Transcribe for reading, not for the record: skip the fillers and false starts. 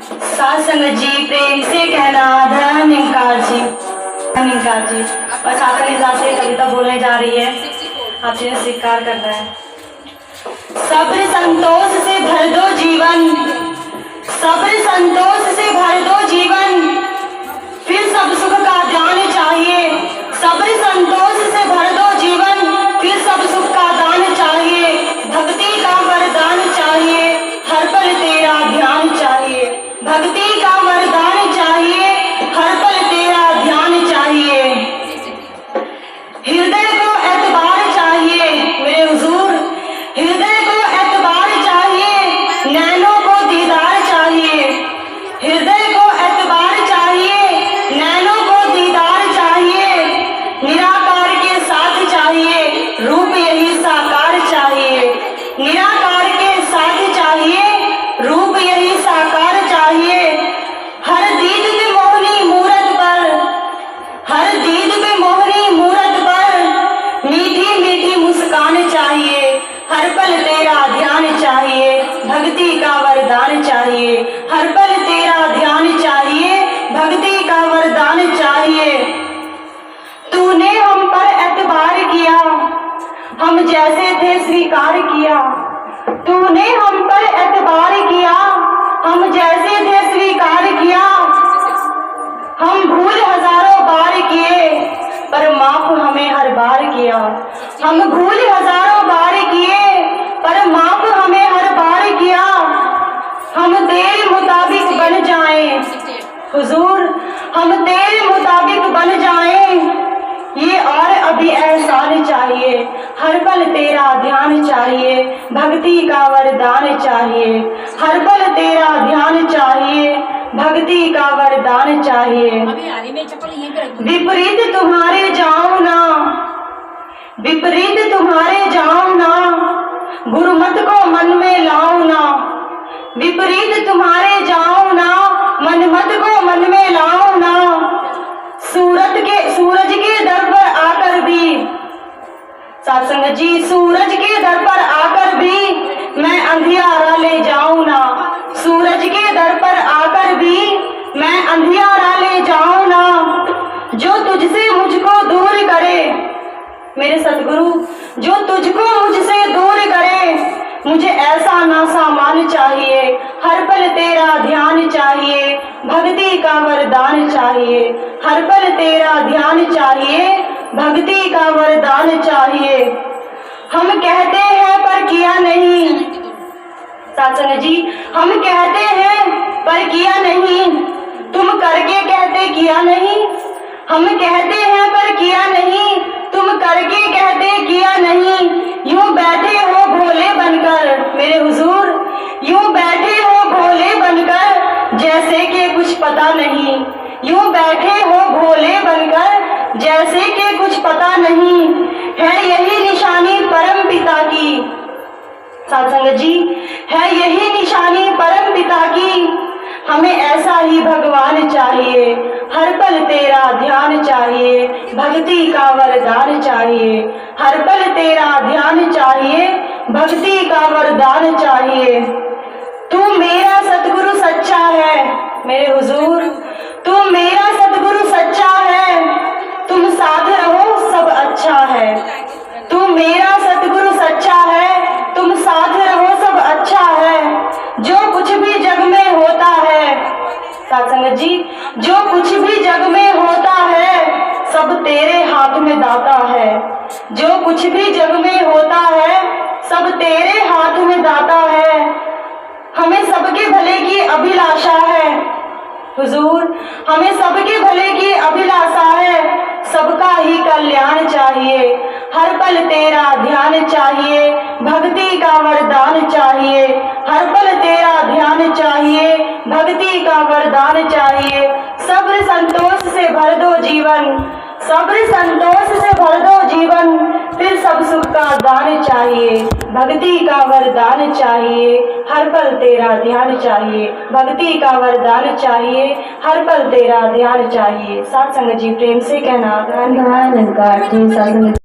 साथ संगत जी प्रेम से कहना धन्यकार जी, धन्यकार जी। और छात्र निजात से कविता बोलने जा रही है, आप जिन्हें स्वीकार करना है। सब्र संतोष से भर दो जीवन, सब्र संतोष से भर दो जीवन, फिर सब सुख का दान चाहिए। सब्र संतोष से भर दो जीवन, फिर सब सुख का दान चाहिए। भक्ति का वरदान चाहिए, हर पल तेरा ध्यान चाहिए। भक्ति का वरदान चाहिए, हर पल तेरा ध्यान चाहिए। हृदय को एतबार चाहिए मेरे हुजूर, हृदय को एतबार चाहिए, नैनों को दीदार चाहिए। हृदय को एतबार चाहिए, नैनों को दीदार चाहिए। निराकार के साथ चाहिए, रूप यही साकार चाहिए। निराकार के साथ चाहिए, रूप यही साकार चाहिए। हर दीद पे मोहनी मूरत पर, हर दीद पे मोहनी मूरत पर मीठी मीठी मुस्कान चाहिए। हर पल तेरा ध्यान चाहिए, भक्ति का वरदान चाहिए। हर पल तेरा ध्यान चाहिए, भक्ति का वरदान चाहिए। तूने हम पर एतबार किया, हम जैसे थे स्वीकार किया। तूने हम पर एतबार किया, हम जैसे थे स्वीकार किया। हम भूल हजारों बार किए, पर माफ हमें हर बार किया। हम भूल हजारों बार किए, पर माफ हमें हर बार किया। हम तेरे मुताबिक बन जाएं हुजूर, हम तेरे मुताबिक बन जाएं। ये और अभी एहसान चाहिए, हर पल तेरा ध्यान चाहिए। भक्ति का वरदान चाहिए, हर पल तेरा ध्यान चाहिए। भक्ति का वरदान चाहिए। विपरीत तुम्हारे जाऊं ना, विपरीत तुम्हारे जाऊं ना, गुरुमत को मन में लाऊं ना। विपरीत तुम्हारे जाऊं ना, मनमत को मन में लाऊं ना। सूरज के दर पर आकर भी, साथ संगत जी, सूरज के दर पर आकर भी मैं अंधियारा ले जाऊं ना। सूरज के दर पर आकर भी मैं अंधियारा ले जाऊं ना। जो तुझसे मुझको दूर करे मेरे सतगुरु, जो तुझको मुझसे दूर करे, मुझे ऐसा ना सामान चाहिए। हर पल तेरा ध्यान चाहिए, भक्ति का वरदान चाहिए। हर पल तेरा ध्यान चाहिए, भक्ति का वरदान चाहिए। हम कहते हैं पर किया नहीं, सासन जी, हम कहते हैं पर किया नहीं। तुम करके कहते किया नहीं। हम कहते हैं पर किया नहीं, तुम करके कहते किया नहीं। यूं बैठे हो भोले बनकर मेरे हुजूर, यूं बैठे हो भोले बनकर जैसे कि कुछ पता नहीं। यूं बैठे हो भोले बनकर जैसे कि कुछ पता नहीं। है यही निशानी परम पिता की, सत्संग जी, है यही निशानी परम पिता की। हमें ऐसा ही भगवान चाहिए, हर पल तेरा ध्यान चाहिए। भक्ति का वरदान चाहिए, हर पल तेरा ध्यान चाहिए। भक्ति का वरदान चाहिए। तू मेरा सतगुरु सच्चा है मेरे हुजूर, तू मेरा सतगुरु सच्चा है। तुम साथ रहो सब अच्छा है। तू मेरा सतगुरु सच्चा है, तुम साथ रहो सब अच्छा है। जो कुछ भी जग में होता है, सत्संग जी, जो कुछ भी जग में होता है, सब तेरे हाथ में दाता है। जो कुछ भी जग में होता है, सब तेरे हाथ में दाता है। हमें सबके भले की अभिलाषा है हुजूर, हमें सबके भले की अभिलाषा है। सबका ही कल्याण चाहिए, हर पल तेरा ध्यान चाहिए। भक्ति का वरदान चाहिए, हर पल तेरा ध्यान चाहिए। भक्ति का वरदान चाहिए। सब्र संतोष से भर दो जीवन, सब्र संतोष से भर दो जीवन, फिर सब सुख का दान चाहिए। भक्ति का वरदान चाहिए, हर पल तेरा ध्यान चाहिए। भक्ति का वरदान चाहिए, हर पल तेरा ध्यान चाहिए। साथ संगत जी प्रेम से कहना धन्यवाद।